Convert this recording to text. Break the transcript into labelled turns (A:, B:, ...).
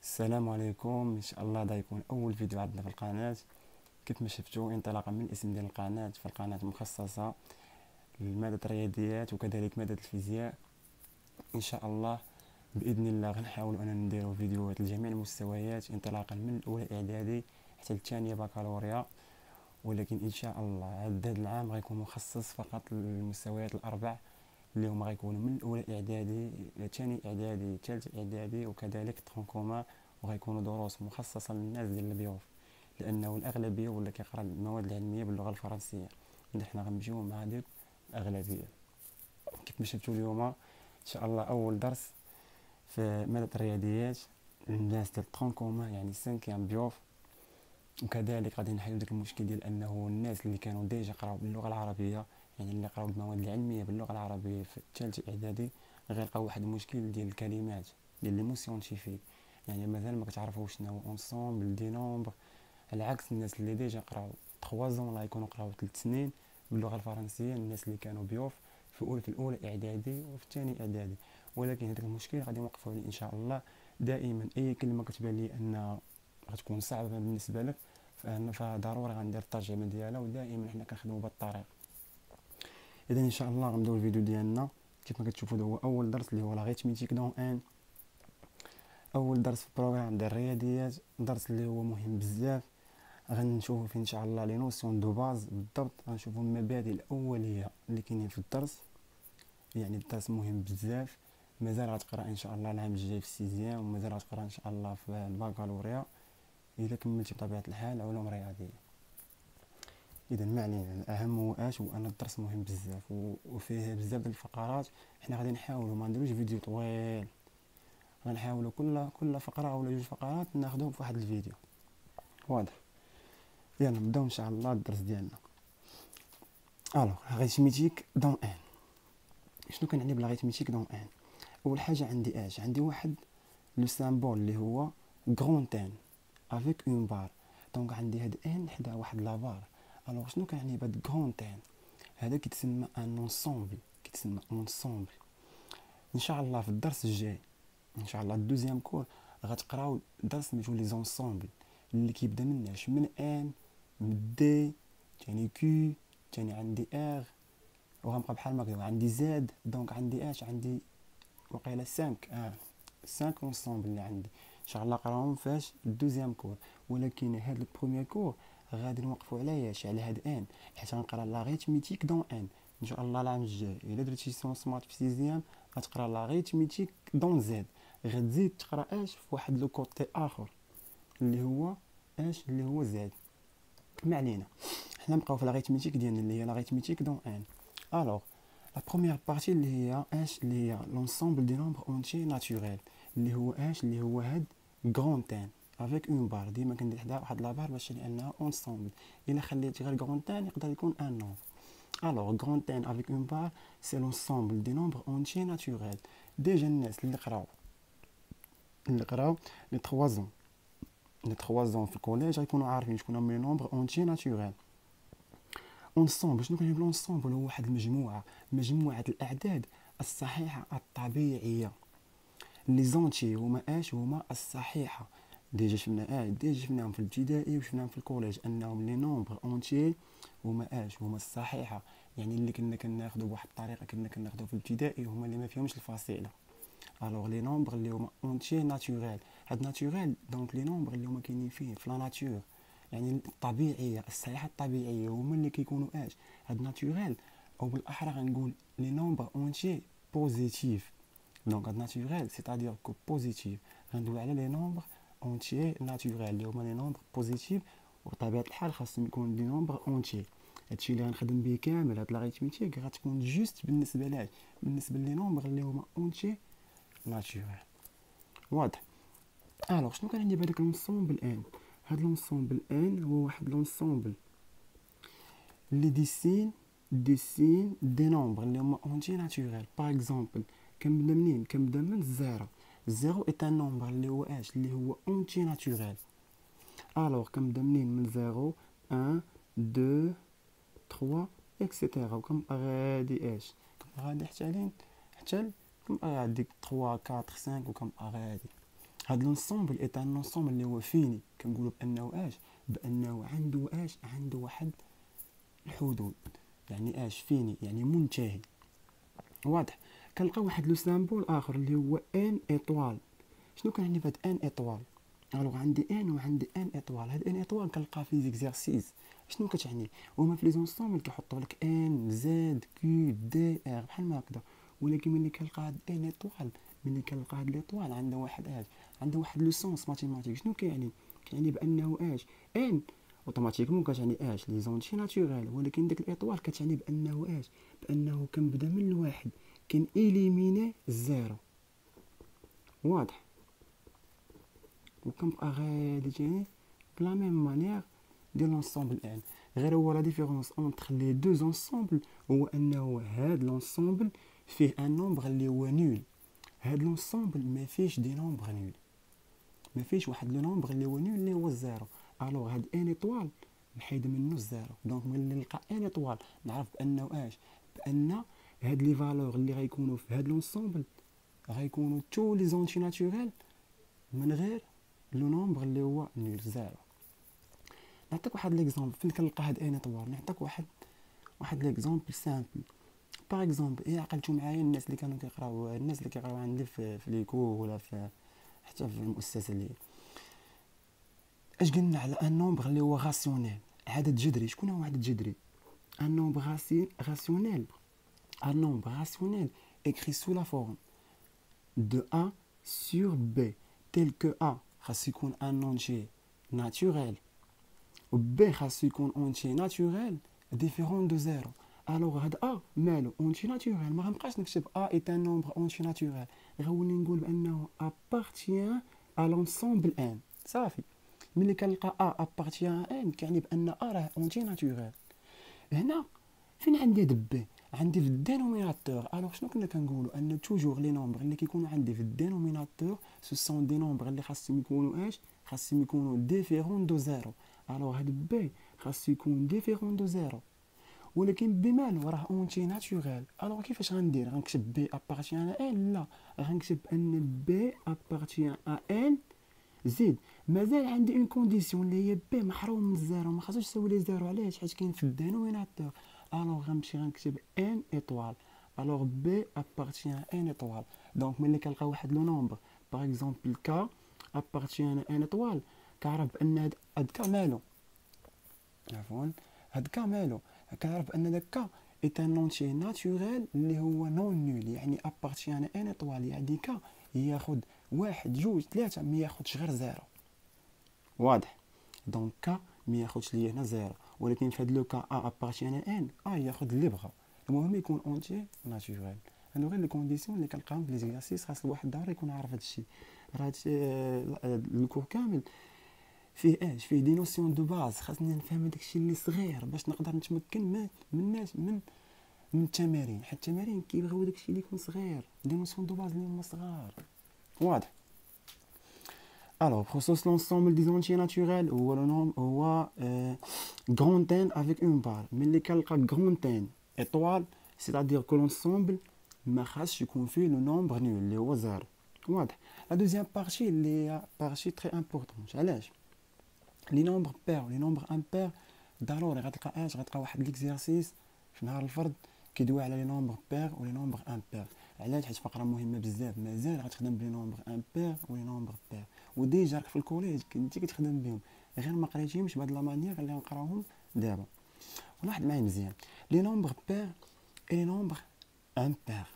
A: السلام عليكم، ان شاء الله دا يكون اول فيديو عندنا في القناه. كيف ما شفتوا انطلاقا من الاسم ديال القناه، فالقناه مخصصه لماده الرياضيات وكذلك ماده الفيزياء. ان شاء الله باذن الله غنحاول اننا نديروا فيديوهات لجميع المستويات انطلاقا من الاولى اعدادي حتى الثانيه بكالوريا. ولكن ان شاء الله هذا العام غيكون مخصص فقط للمستويات الاربع اللي هما غيكونوا من الاولى اعدادي ثاني اعدادي ثالث اعدادي وكذلك ترونكوما، وغيكونوا دروس مخصصه للناس ديال البيوف، لانه الاغلبيه ولا كيقرا المواد العلميه باللغه الفرنسيه. نحن غنمشيو مع ديك الاغلبيه. كيف ما شفتوا اليوم ان شاء الله اول درس في ماده الرياضيات للناس ديال ترونكوما، يعني سانكيام بيوف. وكذلك غادي نحلوا داك المشكل ديال انه الناس اللي كانوا ديجا قراو باللغه العربيه، يعني اللي قراو المواد العلميه باللغه العربيه في الثالث اعدادي، غيلقاو واحد المشكل ديال الكلمات ديال لي مو سيونتيفيك، يعني مازال ما كتعرفوش شنو هو اونسومبل دي نومبر. على عكس الناس اللي ديجا قراو 3 زون لا يكونوا قراو 3 سنين باللغه الفرنسيه، الناس اللي كانوا بيوف في الاولى اعدادي وفي الثاني اعدادي. ولكن هذاك المشكل غادي نوقفوا عليه ان شاء الله. دائما اي كلمه كتبان لي انها غتكون صعبه بالنسبه لك، فضروري غندير الترجمه ديالها، ودائما حنا كنخدموا بهذه الطريقه. اذا ان شاء الله غنبداو الفيديو ديالنا. كيف ما كتشوفوا هو اول درس اللي هو لاغيتميتيك دون ان، اول درس في البروغرام ديال الرياضيات، درس اللي هو مهم بزاف. غنشوفوا فيه ان شاء الله لي نوسيون دو باز بالضبط، غنشوفوا المبادئ الاوليه اللي كاينين في الدرس. يعني الدرس مهم بزاف. مازال غتقرا ان شاء الله العام الجاي في السيزيام، ومازال غتقرا ان شاء الله في الباكالوريا اذا كملتي بطبيعه الحال علوم رياضيه. اذا ما علينا، الاهم هو هو ان الدرس مهم بزاف وفيه بزاف ديال الفقرات. حنا غادي نحاولوا ما نديروش فيديو طويل، غنحاولوا كل فقره ولا جوج فقرات ناخذهم في واحد الفيديو واضح. يلا نبداو ان شاء الله الدرس ديالنا. الوغ اريثميتيك دون ان. شنو كنعني بالاريثميتيك دون ان؟ اول حاجه عندي عندي واحد لو سامبول اللي هو غران ان افيك اون بار. دونك عندي هاد ان حدا واحد لا بار. الوغ شنو كنعني بهاد غران ان؟ هذا كيتسمى ان اونسومبل، كيتسمى اونسومبل. ان شاء الله في الدرس الجاي ان شاء الله الدوزيام كور غتقراو درس سميتو لي زونسومبل، اللي كيبدا من ان من دي ثاني كيو ثاني عندي ار، وغنبقى بحال هكا عندي زاد. دونك عندي عندي وقيله 5 5 اونسومبل اللي عندي. ان شاء الله قراهم فاش الدوزيام كور. ولكن هاد البروميير كور غادي نوقفوا على هاد ان، حيت غنقرا لاغيتميتيك دون ان شاء الله العام الجاي. الا درتي سيونس مات في سيزيام غتقرا لاغيتميتيك دون زد، غتزيد تقرا في واحد لو كوتي اخر اللي هو اللي هو زد. ما علينا، حنا نبقاو في لاغيتميتيك ديالنا اللي هي لاغيتميتيك دون الوغ لا بروميير بارتي اللي هي اللي هي لونسومبل دي نومبر اونتي ناتوريل، اللي هو اللي هو هاد غران ان افيك اون بار. ديما كندير حدا واحد لا بار باش لانها اونسومبل. الا خليتي غير غران ان يقدر يكون ان نومبر. الوغ غران ان افيك اون بار سي لونسومبل دي نومبر اونتي ناتوريل. ديجا الناس اللي قراو لي 3 زون في الكوليج غيكونوا عارفين شكون هما لي نومبر اونتي ناتوريل. اونسومبل شنو كنعني بالانسومبل؟ هو واحد مجموعه الاعداد الصحيحه الطبيعيه. لي زونتي هما الصحيحه. ديجا شفناهم في الابتدائي وشفناهم في الكوليج انهم لي نومبر اونتي هما الصحيحه، يعني اللي كنا كناخذوا بواحد الطريقه كنا كناخذوا في الابتدائي هما اللي ما فيهمش الفاصله. الوغ لي نومبر اللي هما اونتي ناتوريل، هاد ناتوريل دونك لي نومبر اللي هما كاينين فيه في لا ناتور، يعني الطبيعيه الصحيحه الطبيعيه هما اللي كيكونوا هاد ناتوريل. او بالاحرى غنقول لي نومبر اونتي بوزيتيف. دونك هاد ناتوريل سيتادير كو بوزيتيف، غندوي على لي نومبر اونتي ناتوريل اللي هما لي نومبر بوزيتيف. وبطبيعه الحال خاصهم يكون لي نومبر اونتي. هادشي اللي غنخدم به كامل هاد لاغيتميتيك غتكون جوست بالنسبه لي نومبر اللي هما اونتي ناتوريل واضح. الوغ شنو كان عندي بهذاك لونسومبل ان؟ هاد لونسومبل ان هو واحد لونسومبل اللي ديسين دي نومبر اللي هما اونتي ناتوريل. باغ اكزومبل كنبدا منين؟ كنبدا من الزيرو. الزيرو اي ان نومبر اللي هو اللي هو اونتي ناتوريل. الوغ كنبدا منين؟ من زيرو 1 2 3 اكسيتيرا، وكنبقى غادي كنبقى غادي حتى لين كنبقى غادي 3 4 5 وكنبقى غادي. هاد لونسومبل ايت ان لونسومبل اللي هو فيني، كنقولوا بانه عنده واحد الحدود، يعني فيني يعني منتهي. واضح. كنلقى واحد لو سامبل اخر اللي هو ان ايطوال. شنو كنعني بهاد ان ايطوال؟ الوغ عندي ان وعندي ان ايطوال. هاد ان ايطوال كنلقى في ليكزارسيس. شنو كتعني؟ هما في لي زونسومبل كيحطوا لك ان زد كيو دي ار بحال ما هكذا، ولكن ملي كنلقى هاد ان ايطوال، ملي كنلقى هاد ليطوال عنده واحد لو سونس ماتيماتيك. شنو كيعني؟ كيعني بانه ان اوتوماتيكمون كتعني لي زونتي ناتوريل، ولكن ديك الايطوال كتعني بانه بانه كنبدا من الواحد كان إليميني الزيرو. واضح. وكنبقى غادي تاني بلا ميم مانيير ديال لونسومبل ان. غير هو لا ديفيرونس اونتر لي دو زونسومبل هو انه هاد لونسومبل فيه ان نومبر اللي هو نول. هاد لونسومبل ما فيش دي نومبر نول، ما فيش واحد لو نومبر اللي هو نول اللي هو الزيرو. الوغ هاد ان ايطوال نحيد منه الزيرو. دونك ملي نلقى ان ايطوال نعرف بانه بان هاد لي فالور اللي غيكونوا في هاد لونسومبل غيكونوا تو لي زونتي ناتوريل من غير لو نومبر اللي هو نول زيرو. نعطيك واحد ليكزامبل فين كنلقى هاد ان ايطوال. نعطيك واحد ليكزامبل سامبل. باغ اكزومبل الا عقلتوا معايا الناس اللي كانوا كيقراو عندي في ليكو ولا في حتى في المؤسسه اللي اش قلنا على ان نومبر اللي هو راسيونيل، عدد جذري. شكون هو عدد جذري؟ ان نومبر راسيونيل. Un nombre rationnel écrit sous la forme de A sur B, tel que A خاص يكون un entier naturel و B خاص يكون entier naturel différent de 0. alors هاد A مالو entier naturel، ما غنبقاش نكتب A est un nombre entier naturel، غنولي نقول بانه appartient à l'ensemble n. صافي. ملي كنلقى A appartient à n كيعني بان A راه entier naturel. هنا فين عندي دبي؟ عندي في الدينوميناتور. الوغ شنو كنا كنقولوا؟ ان توجور لي نومبر اللي كيكونوا عندي في الدينوميناتور سو سون دي نومبر اللي خاصهم يكونوا خاصهم يكونوا ديفيرون دو زيرو. الوغ هاد بي خاص يكون ديفيرون دو زيرو، ولكن بي مالو راه اونتي ناتوريل. الوغ كيفاش غندير؟ غنكتب بي ابارتيان ا ان؟ لا، غنكتب ان بي ابارتيان ا ان زيد مازال عندي اون كونديسيون اللي هي بي محروم من الزيرو، ما خاصوش يساوي لي زيرو. علاش؟ حيت كاين في الدينوميناتور. الوغ غنمشي غنكتب ان ايطوال. الوغ بي ابارتيان ان ايطوال. دونك ملي كنلقى واحد لو نومبر باغ اكزومبل كا ابارتيان ان ايطوال، كنعرف بان هاد كا مالو، عفوا هاد كا مالو، كنعرف بان داك كا ايت ان اونتي ناتوريل اللي هو نون نول، يعني ابارتيان ان ايطوال، يعني كا ياخد واحد جوج ثلاثة ما ياخدش غير زيرو. واضح. دونك كا ما ياخدش ليا هنا زيرو، ولكن في هاد لو كا ا ابارتيان ان ياخد اللي بغا، المهم يكون اونتي ناتوريل. هادو غير لي كونديسيون اللي كنلقاهم في لي زيكزارسيس. خاص الواحد ضروري يكون عارف هادشي. راه هادشي الكور كامل فيه فيه دي نوسيون دو باز. خاصني نفهم داكشي اللي صغير باش نقدر نتمكن من الناس من التمارين. حيت التمارين كيبغيو داكشي اللي يكون صغير، دي نوسيون دو باز اللي هما صغار. واضح. Alors, processus l'ensemble des entiers naturels ou le nom ou grand N avec une barre. Mais les calques grand N étoile, c'est-à-dire que l'ensemble ما خاصش يكون فيه le nombre nul اللي هو 0. واضح. La deuxième partie اللي هي partie très importante. علاش؟ les nombres pairs les nombres impairs ضروري غتلقى واحد ليكزيرسيس في نهار الفرد كيدوي على لي نومبر بير و لي نومبر امبير. علاش؟ حيت فقره مهمه بزاف. مازال غتخدم بلي نومبر امبير و لي نومبر بير، وديجا راك في الكوليج كنتي كتخدم بهم، غير ما قريتيهمش بهاد لا مانيير اللي غنقراوهم دابا. ولاحظ معايا مزيان لي نومبر بير اي لي نومبر امبير.